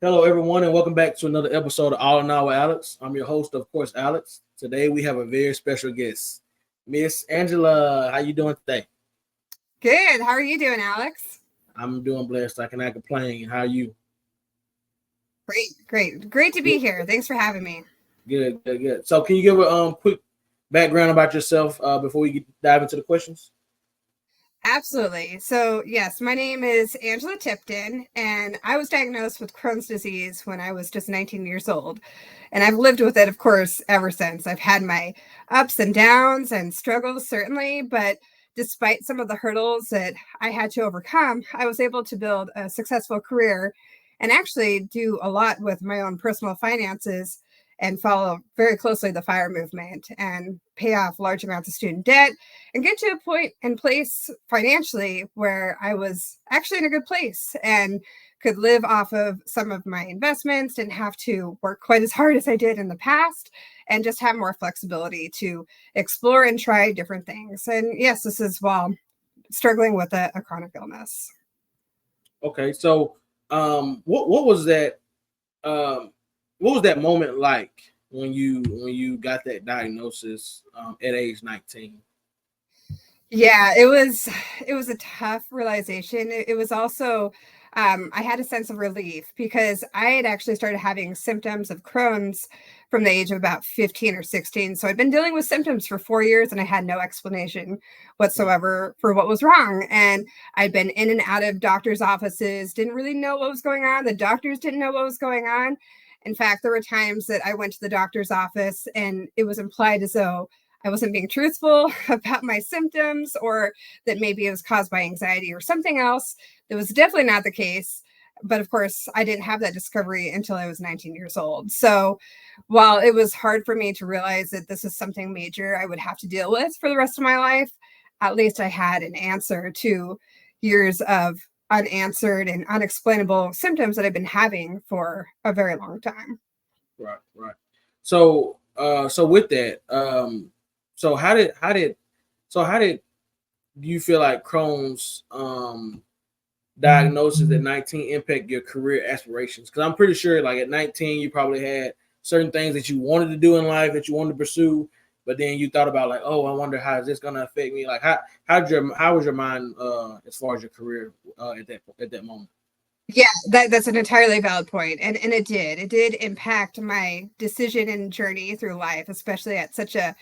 Hello, everyone, and welcome back to another episode of All in All with Alex. I'm your host, of course, Alex. Today we have a very special guest, Miss Angela. How you doing today? Good. How are you doing, Alex? I'm doing blessed. I cannot complain. How are you? Great to be Good, here. Thanks for having me. good. So, can you give a quick background about yourself before we dive into the questions? Absolutely. So, yes, my name is Angela Tipton, and I was diagnosed with Crohn's disease when I was just 19 years old. And I've lived with it, of course, ever since. I've had my ups and downs and struggles, certainly, but despite some of the hurdles that I had to overcome, I was able to build a successful career and actually do a lot with my own personal finances and follow very closely the FIRE movement and pay off large amounts of student debt and get to a point and place financially where I was actually in a good place and could live off of some of my investments, didn't have to work quite as hard as I did in the past, and just have more flexibility to explore and try different things. And yes, this is while struggling with a chronic illness. Okay, so what was that? What was that moment like when you got that diagnosis at age 19? Yeah, it was a tough realization. It was also I had a sense of relief because I had actually started having symptoms of Crohn's from the age of about 15 or 16. So I'd been dealing with symptoms for 4 years and I had no explanation whatsoever for what was wrong. And I'd been in and out of doctors' offices, didn't really know what was going on. The doctors didn't know what was going on. In fact, there were times that I went to the doctor's office and it was implied as though I wasn't being truthful about my symptoms or that maybe it was caused by anxiety or something else. That was definitely not the case. But of course, I didn't have that discovery until I was 19 years old. So while it was hard for me to realize that this is something major I would have to deal with for the rest of my life, at least I had an answer to years of unanswered and unexplainable symptoms that I've been having for a very long time. Right. So with that, so how did you feel like Crohn's diagnosis at 19 impact your career aspirations? Because I'm pretty sure, like at 19, you probably had certain things that you wanted to do in life that you wanted to pursue, but then you thought about like, oh, I wonder how is this going to affect me? Like, how was your mind as far as your career at that moment? Yeah, that's an entirely valid point. And it did impact my decision and journey through life, especially at such a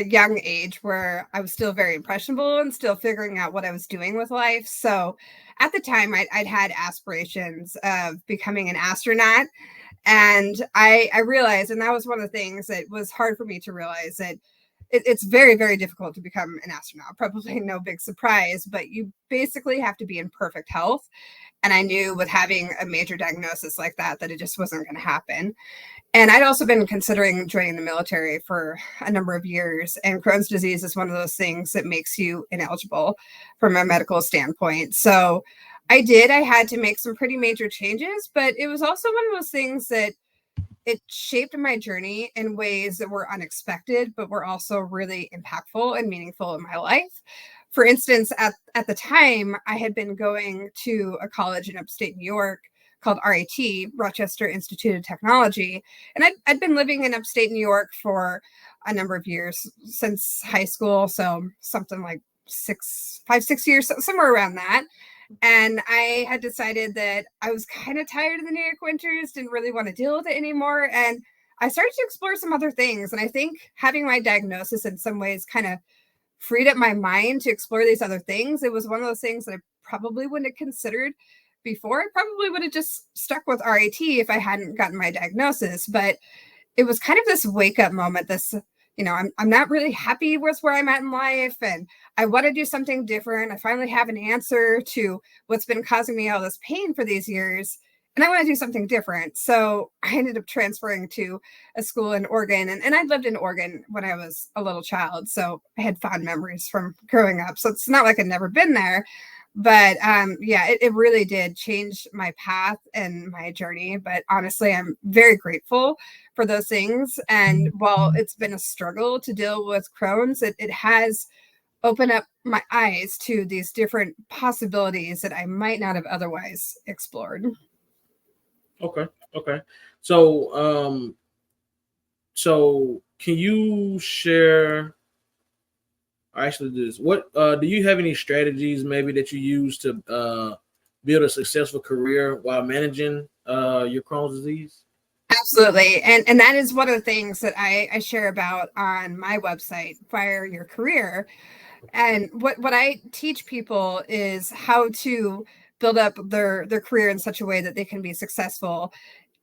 young age where I was still very impressionable and still figuring out what I was doing with life. So at the time I'd had aspirations of becoming an astronaut. And I realized, and that was one of the things that was hard for me to realize, that it's very, very difficult to become an astronaut. Probably no big surprise, but you basically have to be in perfect health. And I knew with having a major diagnosis like that, that it just wasn't going to happen. And I'd also been considering joining the military for a number of years. And Crohn's disease is one of those things that makes you ineligible from a medical standpoint. So I did. I had to make some pretty major changes, but it was also one of those things that it shaped my journey in ways that were unexpected, but were also really impactful and meaningful in my life. For instance, at the time, I had been going to a college in upstate New York called RIT, Rochester Institute of Technology. And I'd been living in upstate New York for a number of years since high school. So something like 6 years, somewhere around that. And I had decided that I was kind of tired of the New York winters, didn't really want to deal with it anymore. And I started to explore some other things. And I think having my diagnosis in some ways kind of freed up my mind to explore these other things. It was one of those things that I probably wouldn't have considered before. I probably would have just stuck with RIT if I hadn't gotten my diagnosis. But it was kind of this wake up moment, this, I'm not really happy with where I'm at in life and I want to do something different. I finally have an answer to what's been causing me all this pain for these years. And I want to do something different. So I ended up transferring to a school in Oregon. And I'd lived in Oregon when I was a little child. So I had fond memories from growing up. So it's not like I'd never been there. But yeah, it really did change my path and my journey. But honestly, I'm very grateful for those things. And while it's been a struggle to deal with Crohn's, it has opened up my eyes to these different possibilities that I might not have otherwise explored. Okay. Okay. So, so can you share? Actually, this what do you have any strategies maybe that you use to build a successful career while managing your Crohn's disease? Absolutely. And that is one of the things that I share about on my website, Fire Your Career. And what I teach people is how to build up their career in such a way that they can be successful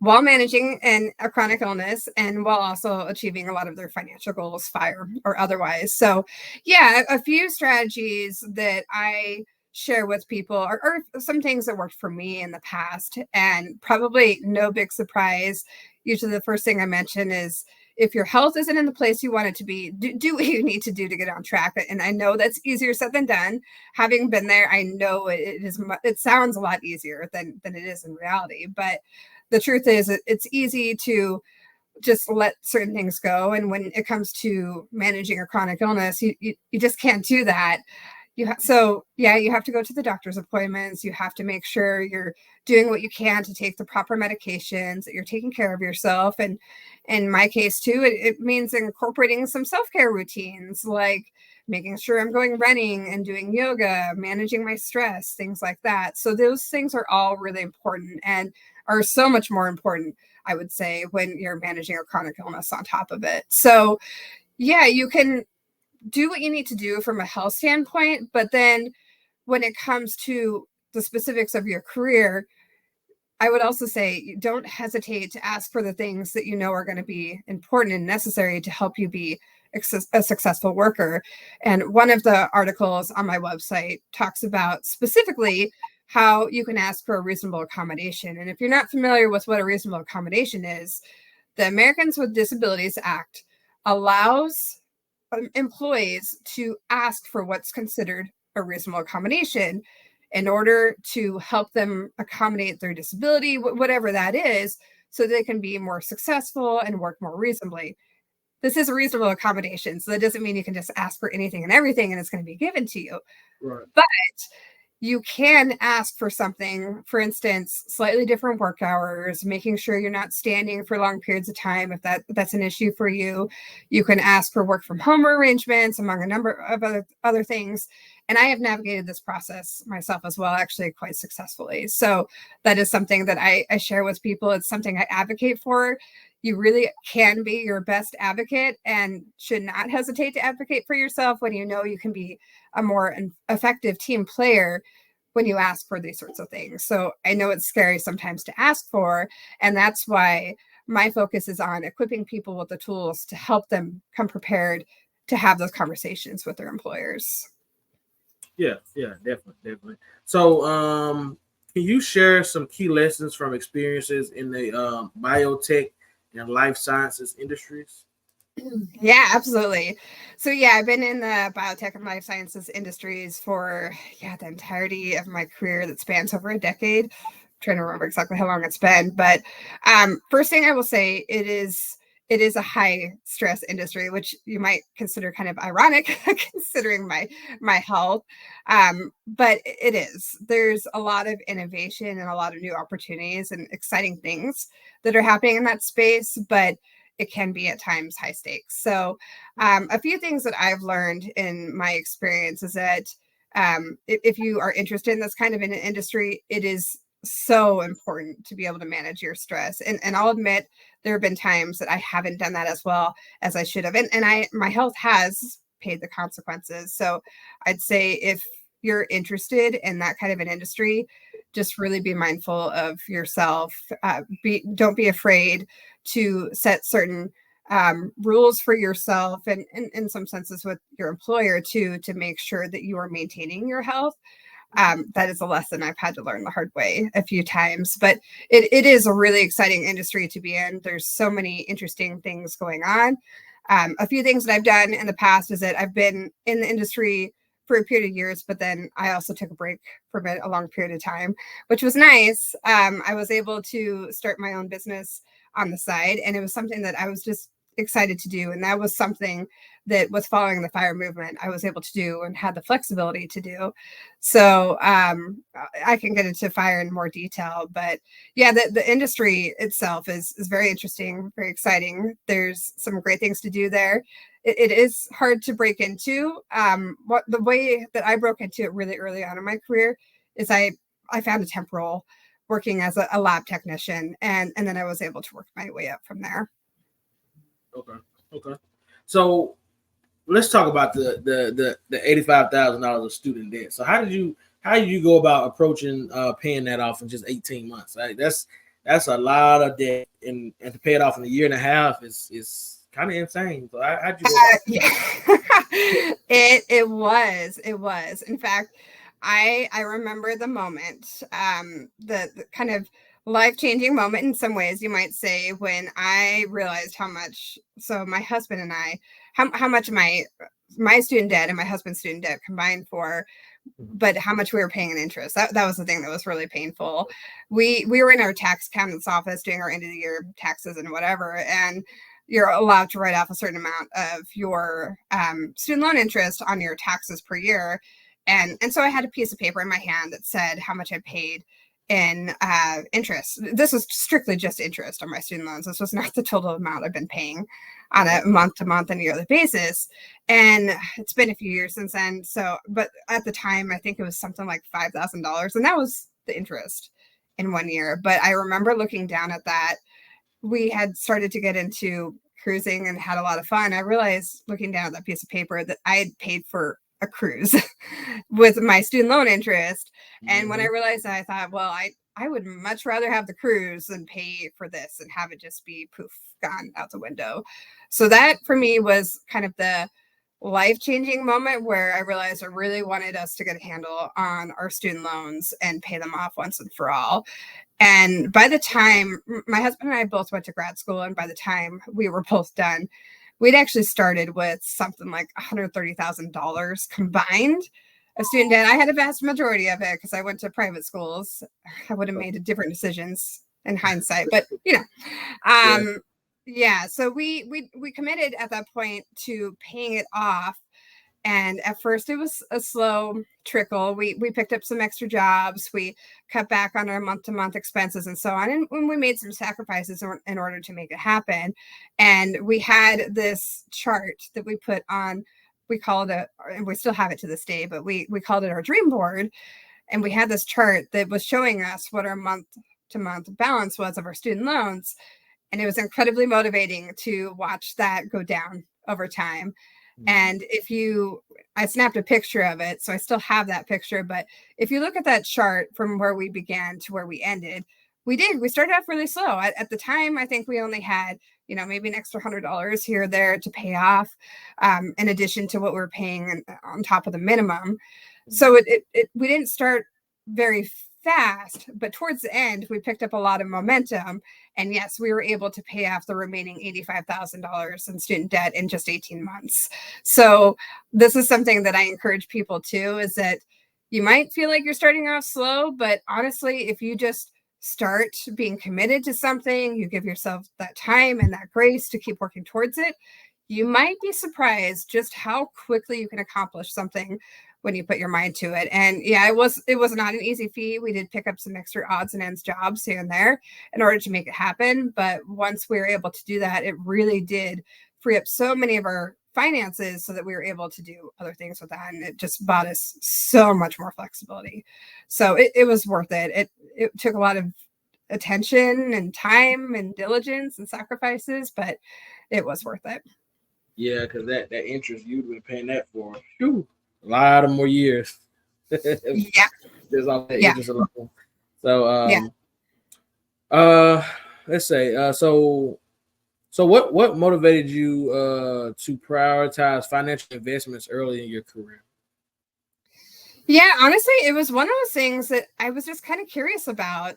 while managing a chronic illness and while also achieving a lot of their financial goals, fire or otherwise. So yeah, a few strategies that I share with people are some things that worked for me in the past, and probably no big surprise. Usually the first thing I mention is, if your health isn't in the place you want it to be, do what you need to do to get on track. And I know that's easier said than done. Having been there, I know it is. It sounds a lot easier than it is in reality. But the truth is, it's easy to just let certain things go. And when it comes to managing a chronic illness, you just can't do that. So yeah, you have to go to the doctor's appointments. You have to make sure you're doing what you can to take the proper medications, that you're taking care of yourself. And in my case too, it means incorporating some self-care routines, like making sure I'm going running and doing yoga, managing my stress, things like that. So those things are all really important and are so much more important, I would say, when you're managing a chronic illness on top of it. So yeah, you can do what you need to do from a health standpoint, but then when it comes to the specifics of your career, I would also say don't hesitate to ask for the things that you know are going to be important and necessary to help you be a successful worker. And one of the articles on my website talks about specifically how you can ask for a reasonable accommodation. And if you're not familiar with what a reasonable accommodation is, the Americans with Disabilities Act allows employees to ask for what's considered a reasonable accommodation in order to help them accommodate their disability, whatever that is, so they can be more successful and work more reasonably. This is a reasonable accommodation, so that doesn't mean you can just ask for anything and everything and it's going to be given to you. Right. But you can ask for something, for instance, slightly different work hours, making sure you're not standing for long periods of time. If that's an issue for you, you can ask for work from home arrangements, among a number of other things. And I have navigated this process myself as well, actually quite successfully. So that is something that I share with people. It's something I advocate for. You really can be your best advocate and should not hesitate to advocate for yourself when you know you can be a more effective team player when you ask for these sorts of things. So I know it's scary sometimes to ask for, and that's why my focus is on equipping people with the tools to help them come prepared to have those conversations with their employers. Yeah, yeah, definitely, definitely. So, can you share some key lessons from experiences in the biotech and life sciences industries? Yeah, absolutely. So yeah, I've been in the biotech and life sciences industries for the entirety of my career that spans over a decade. I'm trying to remember exactly how long it's been, but first thing I will say, it is a high stress industry, which you might consider kind of ironic considering my health. But it is. There's a lot of innovation and a lot of new opportunities and exciting things that are happening in that space, but it can be at times high stakes. So a few things that I've learned in my experience is that if you are interested in this kind of an industry, it is so important to be able to manage your stress. And I'll admit there have been times that I haven't done that as well as I should have. And my health has paid the consequences. So I'd say if you're interested in that kind of an industry, just really be mindful of yourself. Don't be afraid to set certain rules for yourself and in some senses with your employer too, to make sure that you are maintaining your health. That is a lesson I've had to learn the hard way a few times, but it is a really exciting industry to be in. There's so many interesting things going on. A few things that I've done in the past is that I've been in the industry for a period of years, but then I also took a break from it a long period of time, which was nice. I was able to start my own business on the side, and it was something that I was just excited to do. And that was something that was following the FIRE movement I was able to do and had the flexibility to do. So I can get into FIRE in more detail, but yeah, the industry itself is very interesting, very exciting. There's some great things to do there. It is hard to break into. What the way that I broke into it really early on in my career is I found a temp role working as a lab technician, and then I was able to work my way up from there. Okay. So let's talk about the $85,000 of student debt. So how did you go about approaching paying that off in just 18 months? Like that's a lot of debt, and to pay it off in a year and a half is kind of insane. So how'd you go about yeah. it was. In fact, I remember the moment, the kind of life-changing moment in some ways, you might say, when I realized how much, so my husband and I, how much my student debt and my husband's student debt combined for, but how much we were paying in interest. That was the thing that was really painful. We were in our tax accountant's office doing our end of the year taxes and whatever, and you're allowed to write off a certain amount of your student loan interest on your taxes per year. And so I had a piece of paper in my hand that said how much I paid in interest. This was strictly just interest on my student loans. This was not the total amount I've been paying on a month-to-month and yearly basis. And it's been a few years since then. So, but at the time, I think it was something like $5,000, and that was the interest in 1 year. But I remember looking down at that. We had started to get into cruising and had a lot of fun. I realized looking down at that piece of paper that I had paid for a cruise with my student loan interest. And when I realized that, I thought, well, I would much rather have the cruise than pay for this and have it just be poof, gone out the window. So that for me was kind of the life-changing moment where I realized I really wanted us to get a handle on our student loans and pay them off once and for all. And by the time my husband and I both went to grad school, and by the time we were both done, we'd actually started with something like $130,000 combined of student debt. I had a vast majority of it because I went to private schools. I would have made different decisions in hindsight, but yeah. So we committed at that point to paying it off. And at first it was a slow trickle. We picked up some extra jobs. We cut back on our month-to-month expenses and so on. And we made some sacrifices in order to make it happen. And we had this chart that we put on, we called it, and we still have it to this day, but we called it our dream board. And we had this chart that was showing us what our month-to-month balance was of our student loans. And it was incredibly motivating to watch that go down over time. And I snapped a picture of it, so I still have that picture. But if you look at that chart from where we began to where we ended, we started off really slow. At the time, I think we only had, maybe an extra $100 here or there to pay off, in addition to what we were paying on top of the minimum. So we didn't start very fast, but towards the end, we picked up a lot of momentum. And yes, we were able to pay off the remaining $85,000 in student debt in just 18 months. So this is something that I encourage people to, is that you might feel like you're starting off slow, but honestly, if you just start being committed to something, you give yourself that time and that grace to keep working towards it, you might be surprised just how quickly you can accomplish something when you put your mind to it. And yeah, it was not an easy feat. We did pick up some extra odds and ends jobs here and there in order to make it happen. But once we were able to do that, it really did free up so many of our finances so that we were able to do other things with that. And it just bought us so much more flexibility. So it was worth it. It took a lot of attention and time and diligence and sacrifices, but it was worth it. Yeah, because that interest, you'd been paying that for a lot of more years. Yeah. There's all that Yeah. interest alone. So let's say so what motivated you to prioritize financial investments early in your career? Yeah, honestly, it was one of those things that I was just kind of curious about.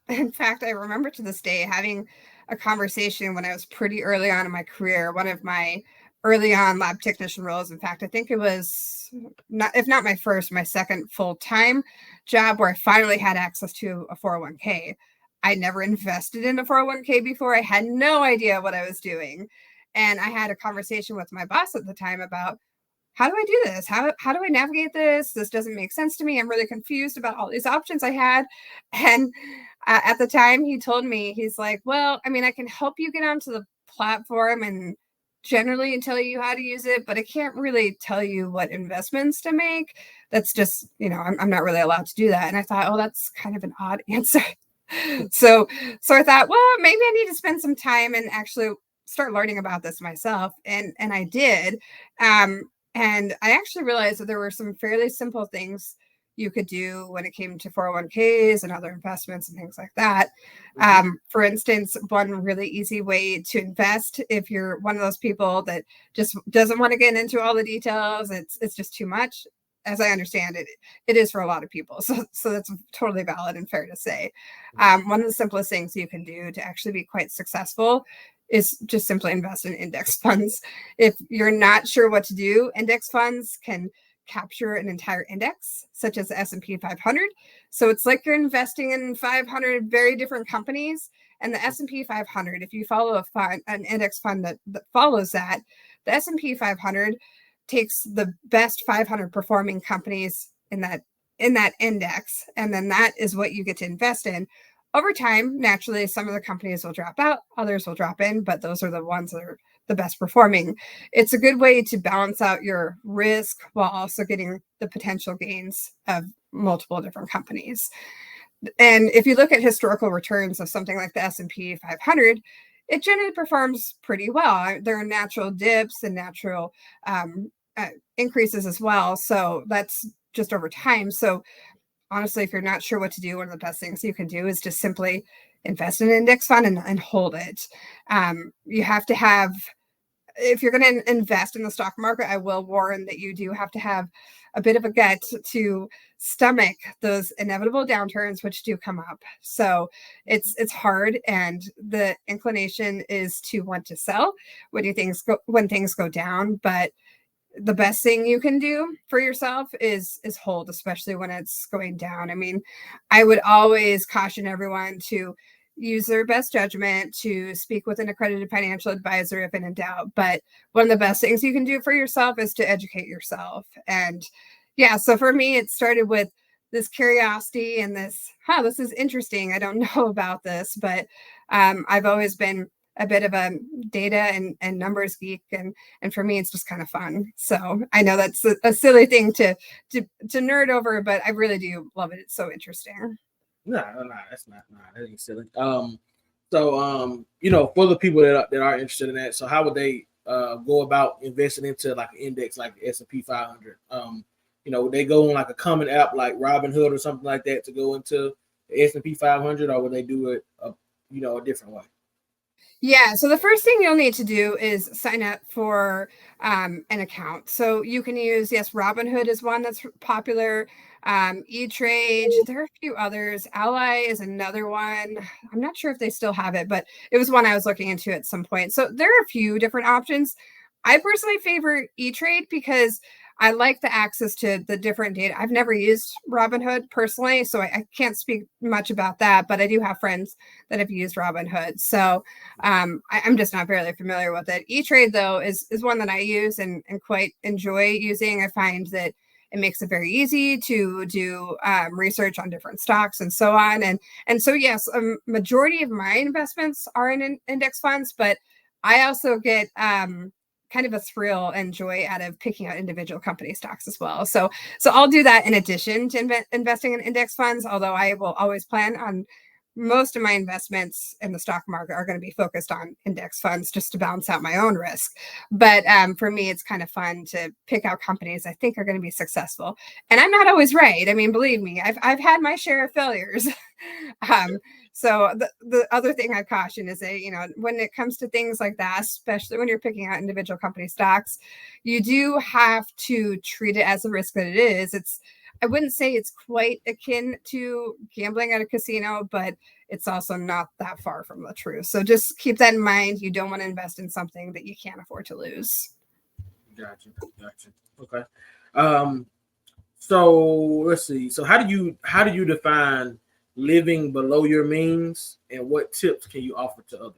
In fact, I remember to this day having a conversation when I was pretty early on in my career, one of my early on lab technician roles. In fact, I think it was if not my first, my second full-time job where I finally had access to a 401k. I never invested in a 401k before. I had no idea what I was doing. And I had a conversation with my boss at the time about, how do I do this? How do I navigate this? This doesn't make sense to me. I'm really confused about all these options I had. And at the time he told me, he's like, well, I mean, I can help you get onto the platform and generally tell you how to use it, but I can't really tell you what investments to make. That's just, I'm not really allowed to do that. And I thought, oh, that's kind of an odd answer. So I thought, well, maybe I need to spend some time and actually start learning about this myself. And I did. And I actually realized that there were some fairly simple things you could do when it came to 401ks and other investments and things like that. For instance, one really easy way to invest, if you're one of those people that just doesn't want to get into all the details, it's just too much. As I understand it, it is for a lot of people. So that's totally valid and fair to say. One of the simplest things you can do to actually be quite successful is just simply invest in index funds. If you're not sure what to do, index funds can capture an entire index, such as the S&P 500. So it's like you're investing in 500 very different companies. And the S&P 500, if you follow an index fund that follows that, the S&P 500 takes the best 500 performing companies in that index, and then that is what you get to invest in. Over time, naturally, some of the companies will drop out, others will drop in, but those are the ones that are the best performing. It's a good way to balance out your risk while also getting the potential gains of multiple different companies. And if you look at historical returns of something like the S&P 500, it generally performs pretty well. There are natural dips and natural increases as well. So that's just over time. So honestly, if you're not sure what to do, one of the best things you can do is just simply invest in an index fund and hold it. You have to have, if you're going to invest in the stock market, I will warn that you do have to have a bit of a gut to stomach those inevitable downturns, which do come up. So it's hard, and the inclination is to want to sell when things go down. But the best thing you can do for yourself is hold, especially when it's going down. I mean, I would always caution everyone to use their best judgment, to speak with an accredited financial advisor if in doubt. But one of the best things you can do for yourself is to educate yourself. And yeah, so for me, it started with this curiosity and this is interesting. I don't know about this, but I've always been a bit of a data and numbers geek, and for me it's just kind of fun. So I know that's a silly thing to nerd over, but I really do love it. It's so interesting. No, that's not. That ain't silly. So for the people that are interested in that, so how would they go about investing into like an index like the S&P 500? Would they go on like a common app like Robinhood or something like that to go into the S&P 500, or would they do it a different way? Yeah, so the first thing you'll need to do is sign up for an account. So you can use, yes, Robinhood is one that's popular. E-Trade, there are a few others. Ally is another one. I'm not sure if they still have it, but it was one I was looking into at some point. So there are a few different options. I personally favor E-Trade because I like the access to the different data. I've never used Robinhood personally, so I can't speak much about that, but I do have friends that have used Robinhood. So I'm just not very familiar with it. E-Trade, though, is one that I use and quite enjoy using. I find that it makes it very easy to do research on different stocks and so on. And so, yes, a majority of my investments are in index funds, but I also get kind of a thrill and joy out of picking out individual company stocks as well. So I'll do that in addition to investing in index funds, although I will always plan on most of my investments in the stock market are going to be focused on index funds just to balance out my own risk. But for me, it's kind of fun to pick out companies I think are going to be successful. And I'm not always right. I mean, believe me, I've had my share of failures. So the other thing I caution is that, when it comes to things like that, especially when you're picking out individual company stocks, you do have to treat it as a risk that it is. I wouldn't say it's quite akin to gambling at a casino, but it's also not that far from the truth. So just keep that in mind. You don't want to invest in something that you can't afford to lose. Gotcha. Okay. So let's see. So how do you define living below your means, and what tips can you offer to others?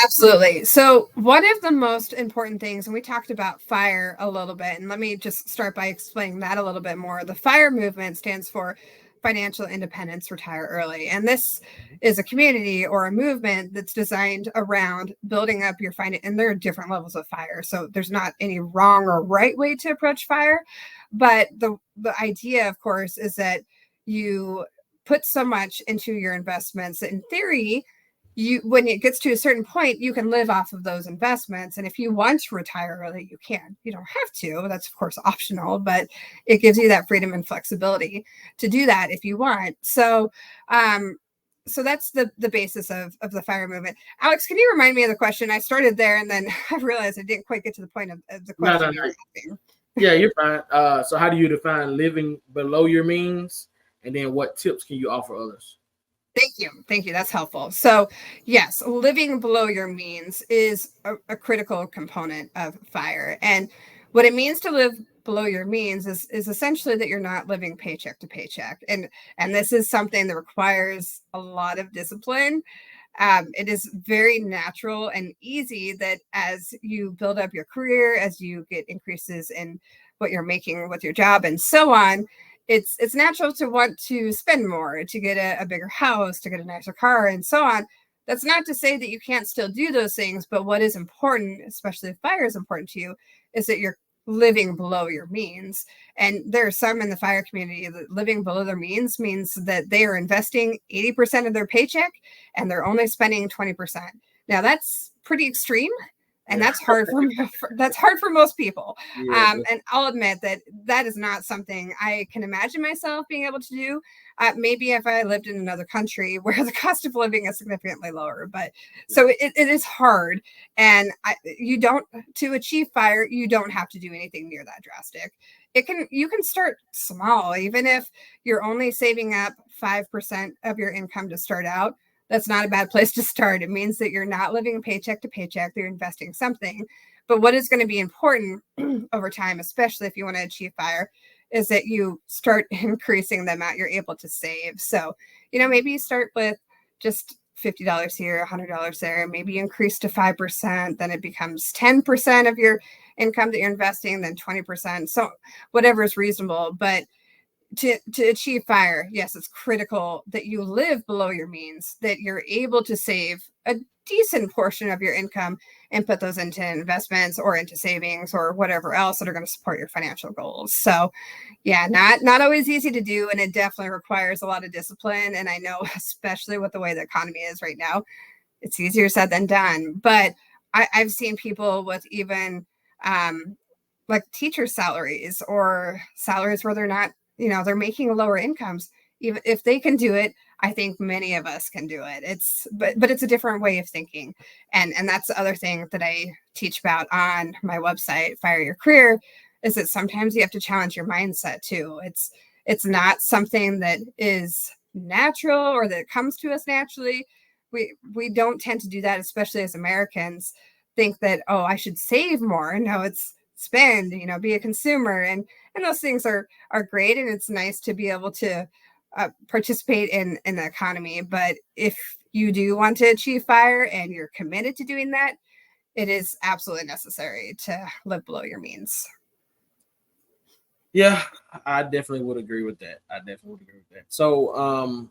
Absolutely. So, one of the most important things, and we talked about FIRE a little bit, and let me just start by explaining that a little bit more. The FIRE movement stands for Financial Independence Retire Early. And this is a community or a movement that's designed around building up your finance. And there are different levels of FIRE. So, there's not any wrong or right way to approach FIRE. But the idea, of course, is that you put so much into your investments that in theory, when it gets to a certain point, you can live off of those investments. And if you want to retire early, you can. You don't have to. That's of course optional, but it gives you that freedom and flexibility to do that if you want. So that's the basis of the FIRE movement. Alex, can you remind me of the question? I started there and then I realized I didn't quite get to the point of the question you were asking. Yeah, you're fine. So how do you define living below your means? And then what tips can you offer others? Thank you. Thank you. That's helpful. So, yes, living below your means is a critical component of FIRE. And what it means to live below your means is essentially that you're not living paycheck to paycheck. And this is something that requires a lot of discipline. It is very natural and easy that as you build up your career, as you get increases in what you're making with your job and so on, it's natural to want to spend more, to get a bigger house, to get a nicer car, and so on. That's not to say that you can't still do those things, but what is important, especially if FIRE is important to you, is that you're living below your means. And there are some in the FIRE community that living below their means that they are investing 80% of their paycheck and they're only spending 20%. Now that's pretty extreme. And that's hard for most people. And I'll admit that is not something I can imagine myself being able to do. Maybe if I lived in another country where the cost of living is significantly lower, but so it is hard. And to achieve FIRE, you don't have to do anything near that drastic. You can start small, even if you're only saving up 5% of your income to start out. That's not a bad place to start. It means that you're not living paycheck to paycheck, you're investing something. But what is going to be important over time, especially if you want to achieve FIRE, is that you start increasing the amount you're able to save. So, maybe you start with just $50 here, $100 there, maybe you increase to 5%, then it becomes 10% of your income that you're investing, then 20%. So whatever is reasonable. But to achieve FIRE, yes, it's critical that you live below your means, that you're able to save a decent portion of your income and put those into investments or into savings or whatever else that are going to support your financial goals. So yeah, not always easy to do. And it definitely requires a lot of discipline. And I know, especially with the way the economy is right now, it's easier said than done. But I've seen people with even like teacher salaries or salaries where they're not, they're making lower incomes. Even if they can do it, I think many of us can do it. But it's a different way of thinking. And that's the other thing that I teach about on my website, Fire Your Career, is that sometimes you have to challenge your mindset too. It's not something that is natural or that comes to us naturally. We don't tend to do that, especially as Americans, think that, oh, I should save more. No, it's spend, be a consumer. And those things are great. And it's nice to be able to participate in the economy. But if you do want to achieve FIRE and you're committed to doing that, it is absolutely necessary to live below your means. Yeah, I definitely would agree with that. So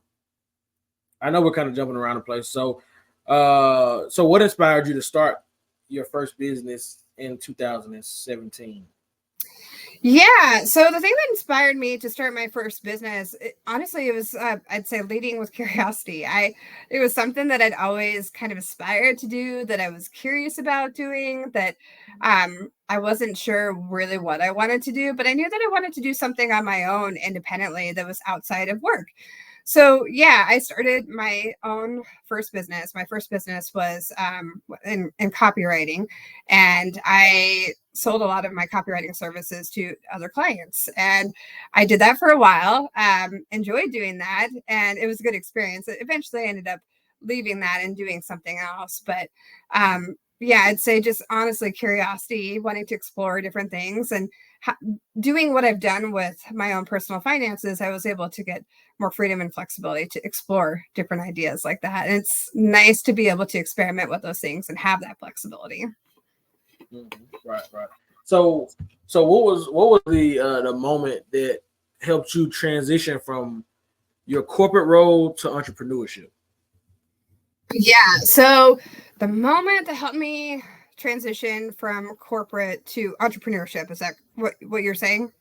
I know we're kind of jumping around the place. So what inspired you to start your first business in 2017? Yeah. So the thing that inspired me to start my first business, honestly, it was, I'd say, leading with curiosity. It was something that I'd always kind of aspired to do, that I was curious about doing, that I wasn't sure really what I wanted to do, but I knew that I wanted to do something on my own independently that was outside of work. So yeah, I started my own first business. My first business was in copywriting, and I sold a lot of my copywriting services to other clients. And I did that for a while, enjoyed doing that, and it was a good experience. Eventually I ended up leaving that and doing something else. But yeah, I'd say just honestly curiosity, wanting to explore different things and doing what I've done with my own personal finances, I was able to get more freedom and flexibility to explore different ideas like that. And it's nice to be able to experiment with those things and have that flexibility. Right. So what was the moment that helped you transition from your corporate role to entrepreneurship? Yeah. So the moment that helped me transition from corporate to entrepreneurship, is that what you're saying?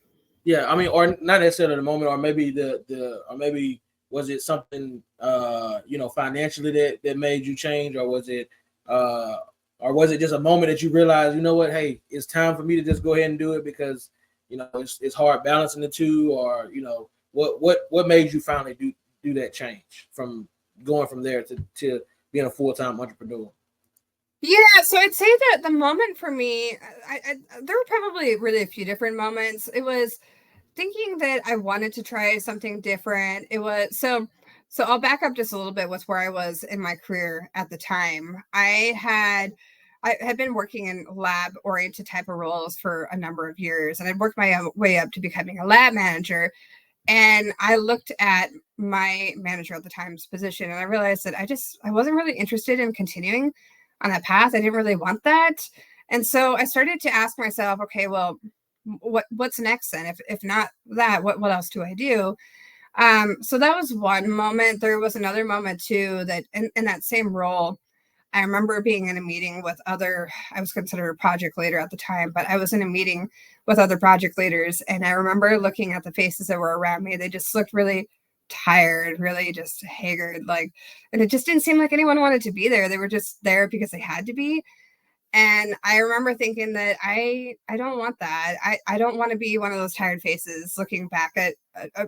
Yeah, I mean, or not necessarily the moment, or maybe or maybe was it something financially that made you change, uh or was it just a moment that you realized, you know what, hey, it's time for me to just go ahead and do it because it's hard balancing the two, or what made you finally do that change from going from there to being a full-time entrepreneur? Yeah, so I'd say that the moment for me, there were probably really a few different moments. It was thinking that I wanted to try something different. It was so I'll back up just a little bit with where I was in my career at the time. I had been working in lab oriented type of roles for a number of years, and I'd worked my way up to becoming a lab manager. And I looked at my manager at the time's position, and I realized that I wasn't really interested in continuing on that path. I didn't really want that. And so I started to ask myself, okay, well, what's next then? If not that, what else do I do? So that was one moment. There was another moment too, that in that same role, I remember being in a meeting with I was considered a project leader at the time, but I was in a meeting with other project leaders. And I remember looking at the faces that were around me. They just looked really tired, really just haggard, and it just didn't seem like anyone wanted to be there. They were just there because they had to be. And I remember thinking that I don't want that. I don't want to be one of those tired faces looking back at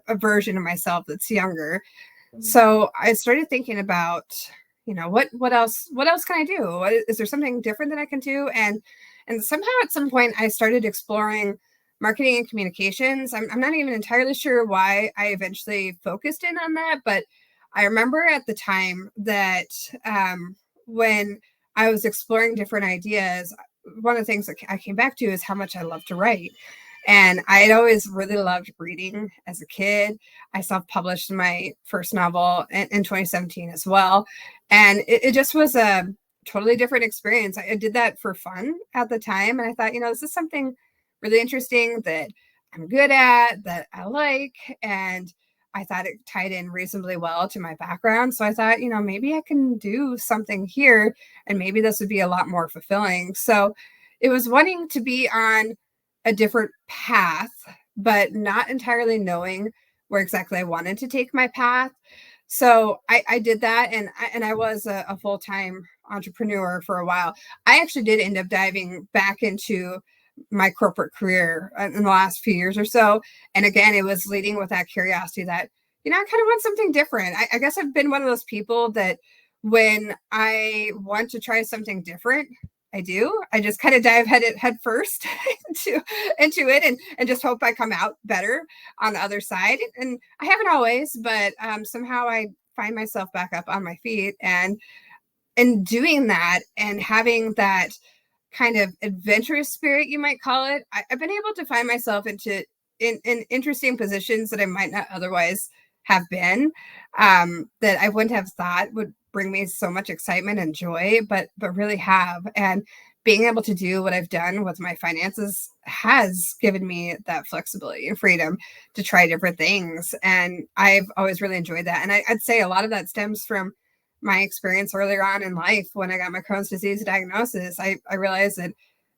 a version of myself that's younger. So I started thinking about, what else can I do? Is there something different that I can do? And somehow at some point I started exploring marketing and communications. I'm not even entirely sure why I eventually focused in on that, but I remember at the time that when I was exploring different ideas, one of the things that I came back to is how much I love to write. And I had always really loved reading as a kid. I self-published my first novel in 2017 as well. And it just was a totally different experience. I did that for fun at the time. And I thought, this is something really interesting that I'm good at, that I like. And I thought it tied in reasonably well to my background. So I thought, maybe I can do something here and maybe this would be a lot more fulfilling. So it was wanting to be on a different path, but not entirely knowing where exactly I wanted to take my path. So I did that, and I was a full-time entrepreneur for a while. I actually did end up diving back into my corporate career in the last few years or so. And again, it was leading with that curiosity that, I kind of want something different. I guess I've been one of those people that when I want to try something different, I do. I just kind of dive head first into it and just hope I come out better on the other side. And I haven't always, but somehow I find myself back up on my feet and doing that and having that kind of adventurous spirit, you might call it. I've been able to find myself in interesting positions that I might not otherwise have been, that I wouldn't have thought would bring me so much excitement and joy, but really have. And being able to do what I've done with my finances has given me that flexibility and freedom to try different things. And I've always really enjoyed that. And I'd say a lot of that stems from my experience earlier on in life. When I got my Crohn's disease diagnosis, I realized that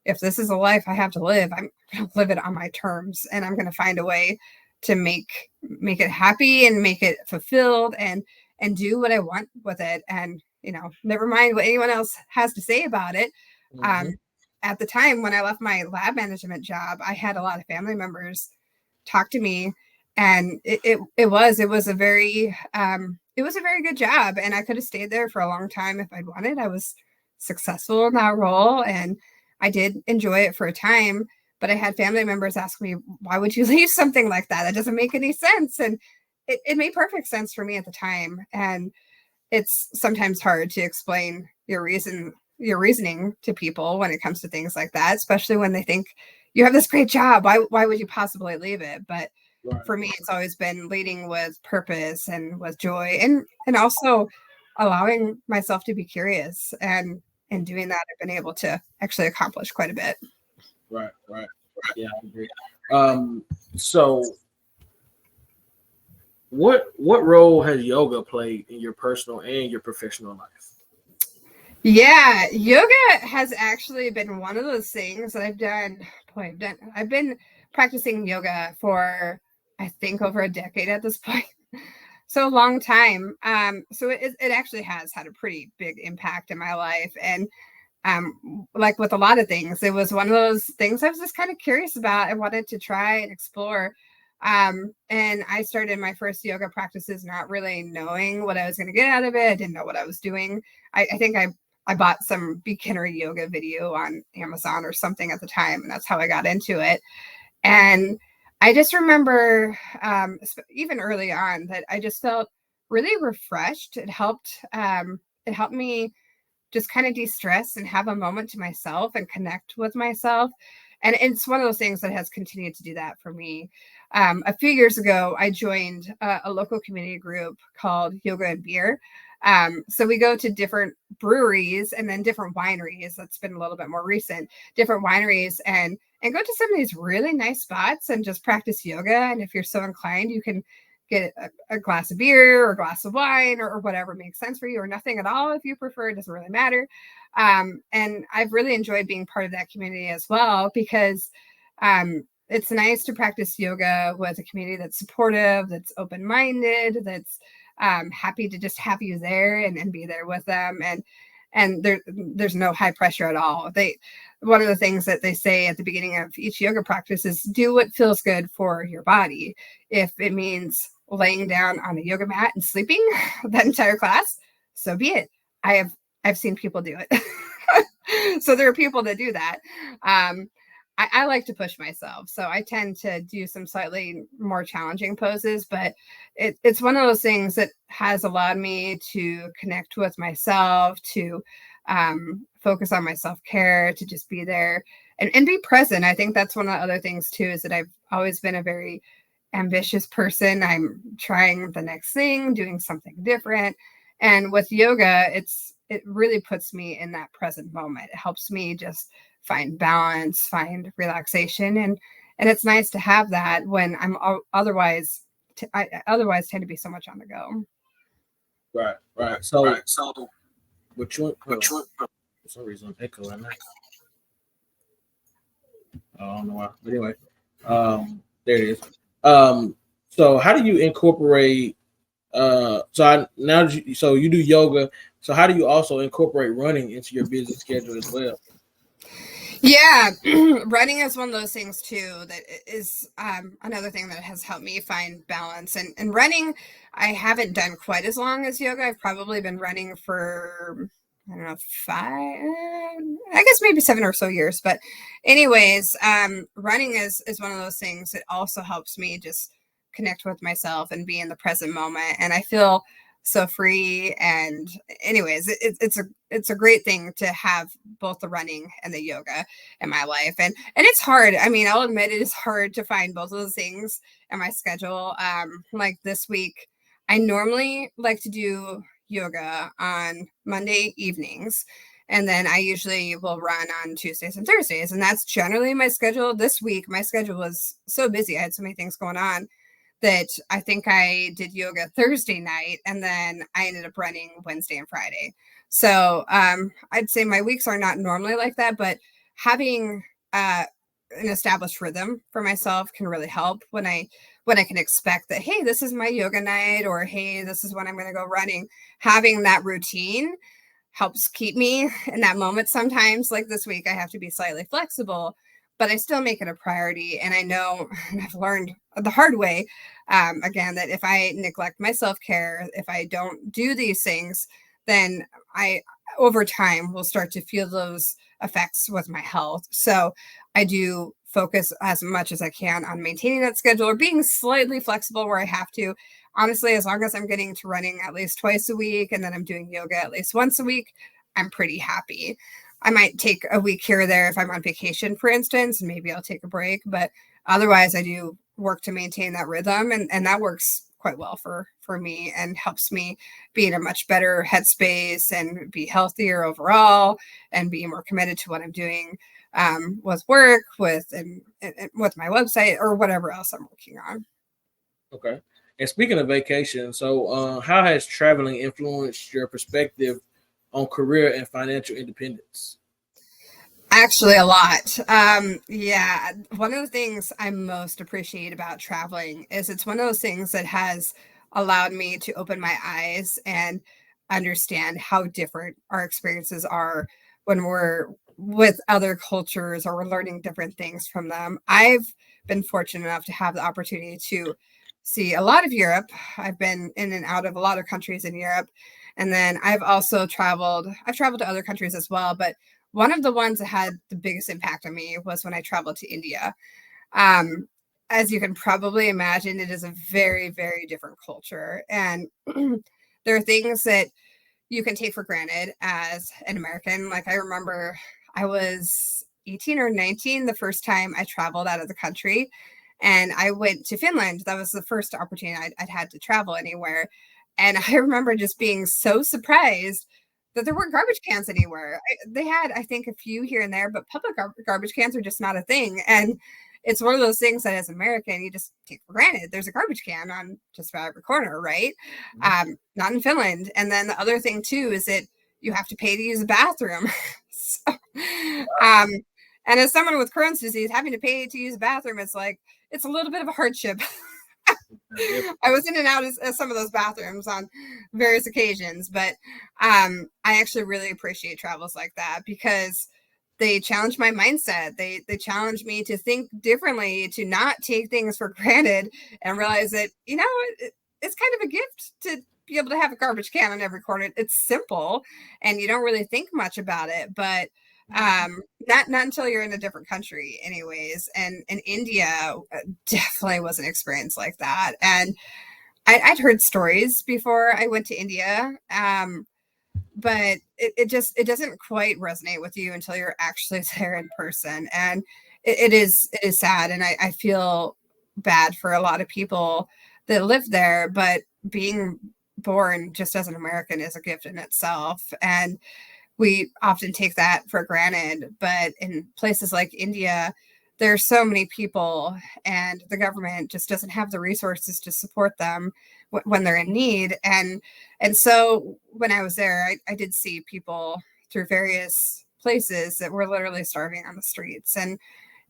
if this is a life I have to live, I'm going to live it on my terms, and I'm going to find a way to make it happy and make it fulfilled and do what I want with it. And, never mind what anyone else has to say about it. Mm-hmm. At the time when I left my lab management job, I had a lot of family members talk to me, and it was a very good job, and I could have stayed there for a long time if I'd wanted. I was successful in that role, and I did enjoy it for a time. But I had family members ask me, why would you leave something like that? That doesn't make any sense. And it made perfect sense for me at the time. And it's sometimes hard to explain your reasoning to people when it comes to things like that, especially when they think you have this great job. Why would you possibly leave it? But Right. for me, it's always been leading with purpose and with joy, and also allowing myself to be curious. And in doing that, I've been able to actually accomplish quite a bit. Right. Yeah, I agree. So what role has yoga played in your personal and your professional life? Yeah, yoga has actually been one of those things that I've done. Boy, I've been practicing yoga for, I think, over a decade at this point. So a long time. So it actually has had a pretty big impact in my life. And like with a lot of things, it was one of those things I was just kind of curious about. I wanted to try and explore. And I started my first yoga practices not really knowing what I was going to get out of it. I didn't know what I was doing. I think I bought some beginner yoga video on Amazon or something at the time, and that's how I got into it. And I just remember, even early on, that I just felt really refreshed. It helped me just kind of de-stress and have a moment to myself and connect with myself. And it's one of those things that has continued to do that for me. A few years ago, I joined a local community group called Yoga and Beer. So we go to different breweries and then different wineries. That's been a little bit more recent, different wineries, and go to some of these really nice spots and just practice yoga. And if you're so inclined, you can get a glass of beer or a glass of wine or whatever makes sense for you, or nothing at all if you prefer. It doesn't really matter. And I've really enjoyed being part of that community as well, because it's nice to practice yoga with a community that's supportive, that's open-minded, that's happy to just have you there and be there with them. And there's no high pressure at all. One of the things that they say at the beginning of each yoga practice is do what feels good for your body. If it means laying down on a yoga mat and sleeping that entire class, so be it. I've seen people do it. So there are people that do that. I like to push myself. So I tend to do some slightly more challenging poses, but it's one of those things that has allowed me to connect with myself, to focus on my self-care, to just be there and be present. I think that's one of the other things too, is that I've always been a very ambitious person. I'm trying the next thing, doing something different. And with yoga, it really puts me in that present moment. It helps me just find balance, find relaxation. And it's nice to have that when I'm otherwise tend to be so much on the go. Right. So which one? For some reason, echo right now. I don't know why. But anyway, there it is. So how do you incorporate? So you do yoga. So how do you also incorporate running into your busy schedule as well? Yeah, running is one of those things too that is another thing that has helped me find balance. And running, I haven't done quite as long as yoga. I've probably been running for, I don't know, 5, I guess maybe 7 or so years. But anyways, running is one of those things that also helps me just connect with myself and be in the present moment. And I feel so free. And anyways, it's a great thing to have both the running and the yoga in my life. And it's hard. I mean, I'll admit it is hard to find both of those things in my schedule. Like this week, I normally like to do yoga on Monday evenings. And then I usually will run on Tuesdays and Thursdays. And that's generally my schedule. This week, my schedule was so busy. I had so many things going on that I think I did yoga Thursday night, and then I ended up running Wednesday and Friday. So I'd say my weeks are not normally like that, but having an established rhythm for myself can really help when I can expect that, hey, this is my yoga night, or hey, this is when I'm going to go running. Having that routine helps keep me in that moment. Sometimes, like this week, I have to be slightly flexible, but I still make it a priority. And I know, and I've learned the hard way, again, that if I neglect my self-care, if I don't do these things, then I, over time, will start to feel those effects with my health. So I do focus as much as I can on maintaining that schedule, or being slightly flexible where I have to. Honestly, as long as I'm getting to running at least twice a week, and then I'm doing yoga at least once a week, I'm pretty happy. I might take a week here or there if I'm on vacation, for instance, and maybe I'll take a break. But otherwise, I do work to maintain that rhythm, and that works quite well for me and helps me be in a much better headspace and be healthier overall and be more committed to what I'm doing with work, and with my website or whatever else I'm working on. Okay. And speaking of vacation, so how has traveling influenced your perspective on career and financial independence? Actually, a lot. Yeah, one of the things I most appreciate about traveling is it's one of those things that has allowed me to open my eyes and understand how different our experiences are when we're with other cultures or we're learning different things from them. I've been fortunate enough to have the opportunity to see a lot of Europe. I've been in and out of a lot of countries in Europe. And then I've traveled to other countries as well, but one of the ones that had the biggest impact on me was when I traveled to India. Um, as you can probably imagine, it is a very, very different culture. And there are things that you can take for granted as an American. Like I remember I was 18 or 19 the first time I traveled out of the country. And I went to Finland. That was the first opportunity I'd had to travel anywhere. And I remember just being so surprised that there weren't garbage cans anywhere. They had, I think, a few here and there, but public garbage cans are just not a thing. And it's one of those things that as an American, you just take for granted. There's a garbage can on just about every corner, right? Not in Finland. And then the other thing, too, is that you have to pay to use a bathroom. so, um, and as someone with Crohn's disease, having to pay to use a bathroom, it's a little bit of a hardship. I was in and out of some of those bathrooms on various occasions, but I actually really appreciate travels like that because they challenge my mindset. They challenge me to think differently, to not take things for granted, and realize that it's kind of a gift to be able to have a garbage can on every corner. It's simple, and you don't really think much about it, but not until you're in a different country anyways. And in India definitely was an experience like that. And I'd heard stories before I went to India, but it doesn't quite resonate with you until you're actually there in person. And it is sad, and I feel bad for a lot of people that live there, but being born just as an American is a gift in itself. And we often take that for granted. But in places like India, there are so many people, and the government just doesn't have the resources to support them when they're in need. And so when I was there, I did see people through various places that were literally starving on the streets. And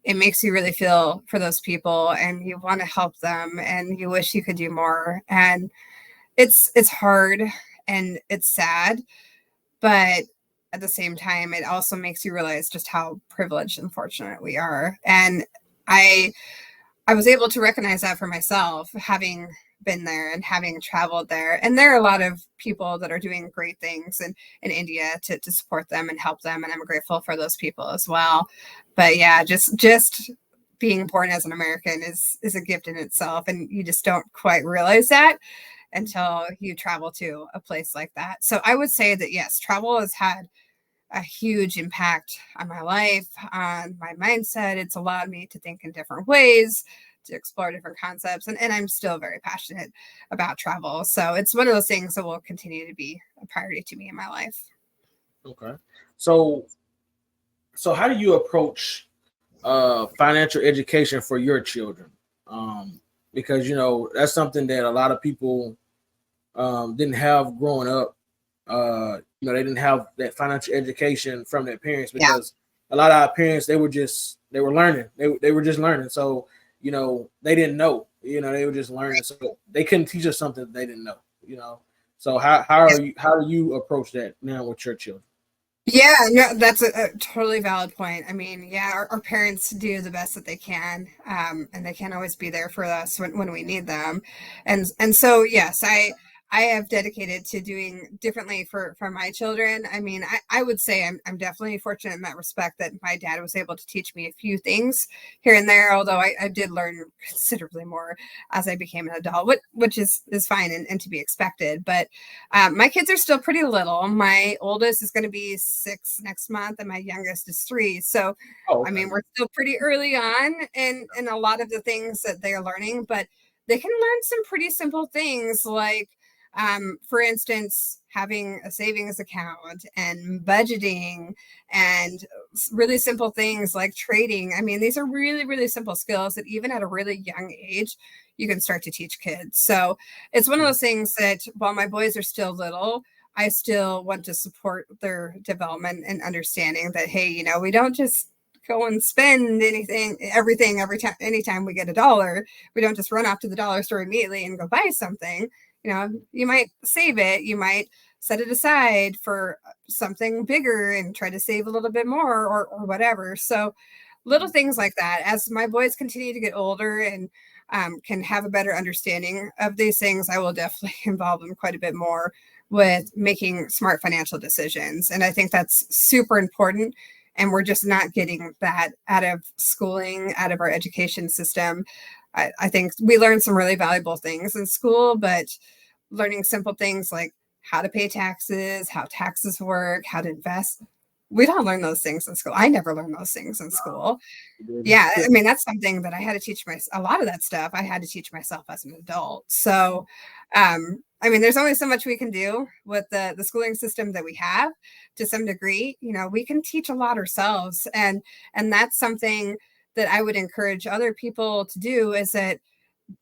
it makes you really feel for those people, and you want to help them, and you wish you could do more. And it's hard and it's sad, but at the same time, it also makes you realize just how privileged and fortunate we are. And I I was able to recognize that for myself, having been there and having traveled there. And there are a lot of people that are doing great things in India to support them and help them. And I'm grateful for those people as well. But yeah, just being born as an American is a gift in itself. And you just don't quite realize that until you travel to a place like that. So I would say that yes, travel has had a huge impact on my life, on my mindset. It's allowed me to think in different ways, to explore different concepts. And I'm still very passionate about travel. So it's one of those things that will continue to be a priority to me in my life. Okay. So how do you approach financial education for your children? Because that's something that a lot of people didn't have growing up. They didn't have that financial education from their parents Yeah. because a lot of our parents they were learning. They were just learning. So they didn't know. They were just learning. So they couldn't teach us something they didn't know. So how do you approach that now with your children? Yeah, no, that's a totally valid point. I mean, yeah, our parents do the best that they can, and they can't always be there for us when we need them. And so, yes, I have dedicated to doing differently for my children. I mean, I would say I'm definitely fortunate in that respect that my dad was able to teach me a few things here and there, although I did learn considerably more as I became an adult, which is fine and to be expected. But my kids are still pretty little. My oldest is going to be 6 next month, and my youngest is 3. So, Oh, I okay. mean, we're still pretty early on in a lot of the things that they're learning, but they can learn some pretty simple things like, for instance, having a savings account and budgeting and really simple things like trading. I mean, these are really, really simple skills that even at a really young age, you can start to teach kids. So it's one of those things that while my boys are still little, I still want to support their development and understanding that, hey, you know, we don't just go and spend everything every time, anytime we get a dollar. We don't just run off to the dollar store immediately and go buy something. You know, you might save it, you might set it aside for something bigger and try to save a little bit more or whatever. So little things like that. As my boys continue to get older and can have a better understanding of these things, I will definitely involve them quite a bit more with making smart financial decisions. And I think that's super important. And we're just not getting that out of schooling, out of our education system. I think we learn some really valuable things in school, but learning simple things like how to pay taxes, how taxes work, how to invest, we don't learn those things in school. I never learned those things in school. Yeah, I mean, that's something that I had to teach a lot of that stuff I had to teach myself as an adult. So, I mean, there's only so much we can do with the schooling system that we have to some degree. You know, we can teach a lot ourselves. And that's something that I would encourage other people to do is that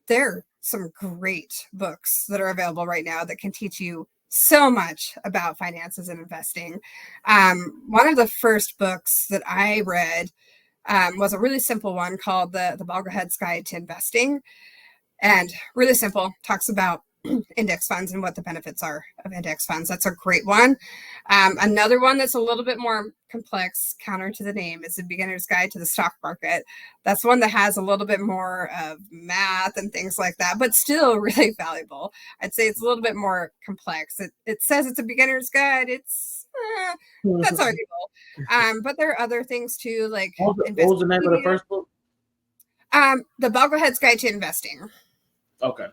there are some great books that are available right now that can teach you so much about finances and investing. One of the first books that I read was a really simple one called the Boglehead's Guide to Investing, and really simple, talks about index funds and what the benefits are of index funds. That's a great one. Another one that's a little bit more complex, counter to the name, is the Beginner's Guide to the Stock Market. That's one that has a little bit more of math and things like that, but still really valuable. I'd say it's a little bit more complex. It says it's a beginner's guide. That's arguable. But there are other things too, like What was the name of the first book? The Boglehead's Guide to Investing. Okay.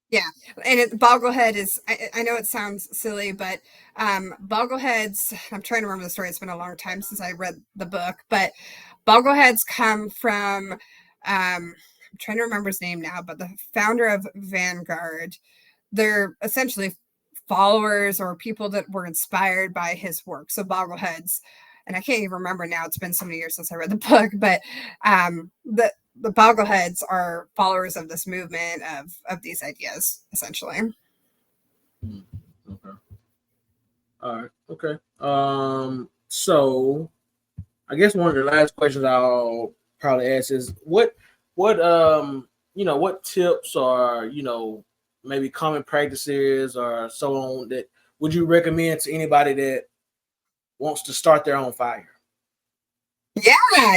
Yeah, and Boglehead is, I know it sounds silly, but Bogleheads, I'm trying to remember the story. It's been a long time since I read the book, but Bogleheads come from, I'm trying to remember his name now, but the founder of Vanguard. They're essentially followers or people that were inspired by his work. So Bogleheads, and I can't even remember now. It's been so many years since I read the book, but the Bogleheads are followers of this movement of these ideas, essentially. Okay. All right. Okay. So I guess one of the last questions I'll probably ask is what what tips or maybe common practices or so on that would you recommend to anybody that wants to start their own fire?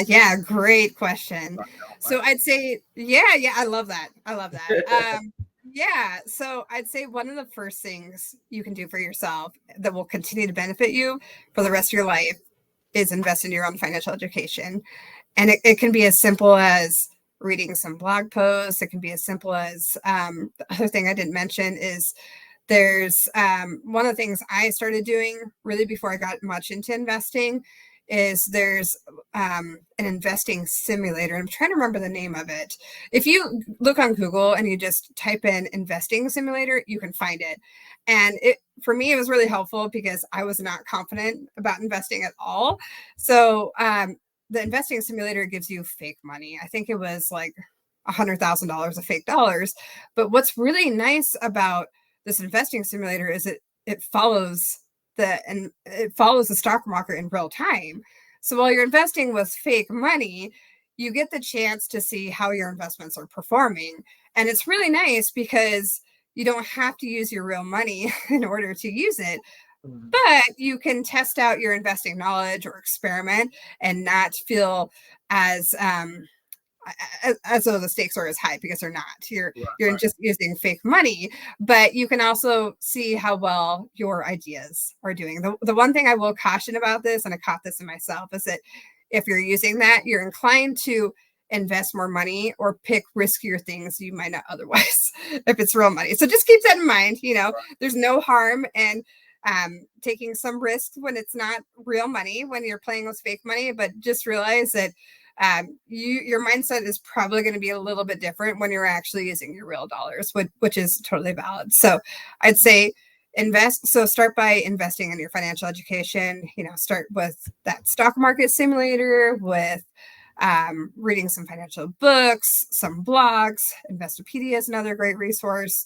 Yeah, great question. So I'd say, yeah, I love that. Yeah, so I'd say one of the first things you can do for yourself that will continue to benefit you for the rest of your life is invest in your own financial education. And it can be as simple as reading some blog posts. It can be as simple as the other thing I didn't mention is there's one of the things I started doing really before I got much into investing is there's an investing simulator. I'm trying to remember the name of it. If you look on Google and you just type in investing simulator, you can find it. And for me, it was really helpful because I was not confident about investing at all. So the investing simulator gives you fake money. I think it was like $100,000 of fake dollars. But what's really nice about this investing simulator is it follows the stock market in real time. So while you're investing with fake money, you get the chance to see how your investments are performing. And it's really nice because you don't have to use your real money in order to use it, but you can test out your investing knowledge or experiment and not feel as as though the stakes are as high, because they're not. You're Right. just using fake money, but you can also see how well your ideas are doing. The one thing I will caution about this, and I caught this in myself, is that if you're using that, you're inclined to invest more money or pick riskier things you might not otherwise if it's real money. So just keep that in mind. There's no harm in taking some risks when it's not real money, when you're playing with fake money, but just realize that your mindset is probably going to be a little bit different when you're actually using your real dollars, which is totally valid. So I'd say invest. So start by investing in your financial education. Start with that stock market simulator, with reading some financial books, some blogs. Investopedia is another great resource.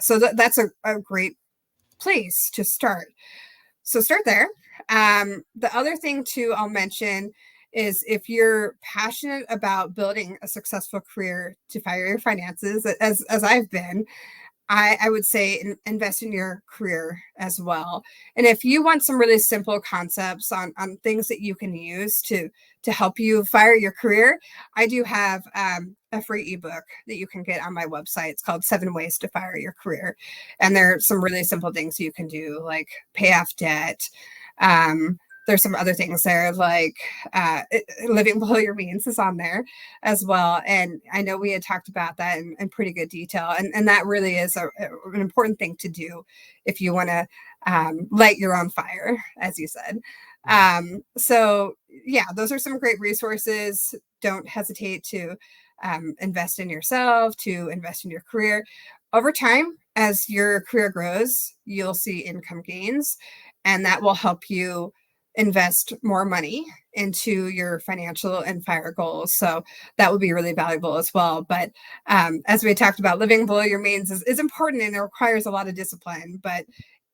So that's a great place to start. So start there. The other thing too I'll mention is, if you're passionate about building a successful career to fire your finances, as I've been, I would say invest in your career as well. And if you want some really simple concepts on things that you can use to help you fire your career, I do have a free ebook that you can get on my website. It's called 7 Ways to Fire Your Career. And there are some really simple things you can do, like pay off debt. There's some other things there, like living below your means is on there as well. And I know we had talked about that in pretty good detail. And that really is an important thing to do if you want to light your own fire, as you said. So yeah, those are some great resources. Don't hesitate to invest in yourself, to invest in your career. Over time, as your career grows, you'll see income gains, and that will help you invest more money into your financial and fire goals. So that would be really valuable as well. But as we talked about, living below your means is important, and it requires a lot of discipline, but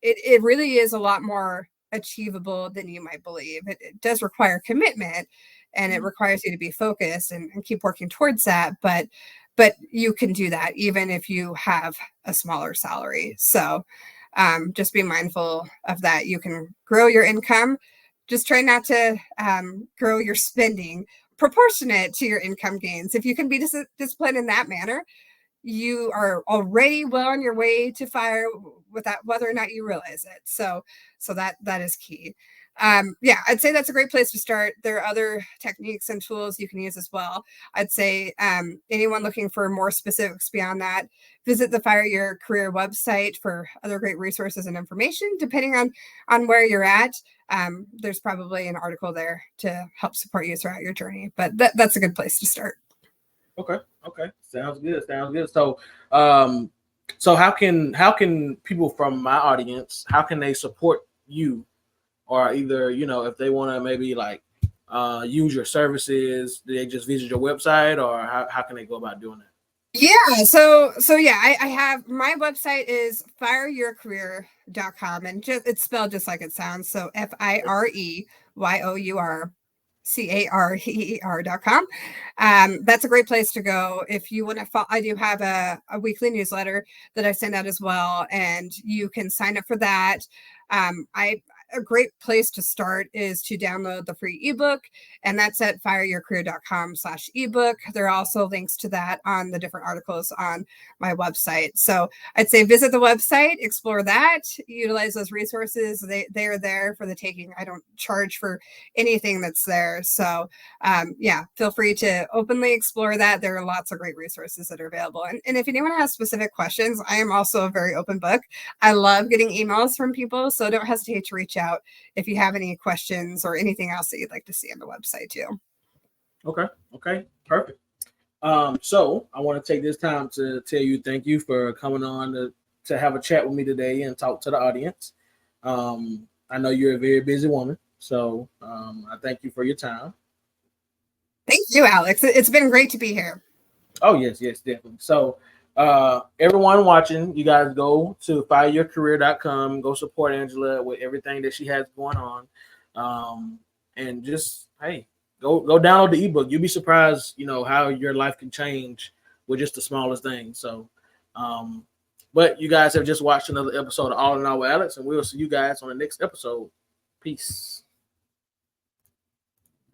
it really is a lot more achievable than you might believe. It does require commitment, and it requires you to be focused and keep working towards that. But you can do that even if you have a smaller salary. So just be mindful of that. You can grow your income. Just try not to grow your spending proportionate to your income gains. If you can be disciplined in that manner, you are already well on your way to fire, without whether or not you realize it. So that is key. I'd say that's a great place to start. There are other techniques and tools you can use as well. I'd say anyone looking for more specifics beyond that, visit the Fire Your Career website for other great resources and information. Depending on where you're at, there's probably an article there to help support you throughout your journey. But that's a good place to start. Okay. Sounds good. So, so how can people from my audience, how can they support you? Or either, if they want to maybe like use your services, do they just visit your website, or how can they go about doing that? Yeah. So I have, my website is fireyourcareer.com, and it's spelled just like it sounds. So FIREYOURCARER.com. That's a great place to go. If you want to follow, I do have a weekly newsletter that I send out as well, and you can sign up for that. A great place to start is to download the free ebook, and that's at fireyourcareer.com/ebook. There are also links to that on the different articles on my website. So I'd say visit the website, explore that, utilize those resources. They are there for the taking. I don't charge for anything that's there. So feel free to openly explore that. There are lots of great resources that are available. And if anyone has specific questions, I am also a very open book. I love getting emails from people, so don't hesitate to reach out if you have any questions or anything else that you'd like to see on the website too. Okay, perfect. So I want to take this time to tell you thank you for coming on to have a chat with me today and talk to the audience. I know you're a very busy woman, so I thank you for your time. Thank you, Alex. It's been great to be here. Oh, yes, definitely. So everyone watching, you guys go to fireyourcareer.com, go support Angela with everything that she has going on. And just, hey, go download the ebook. You'll be surprised, how your life can change with just the smallest thing. So, but you guys have just watched another episode of All in All with Alex, and we'll see you guys on the next episode. Peace.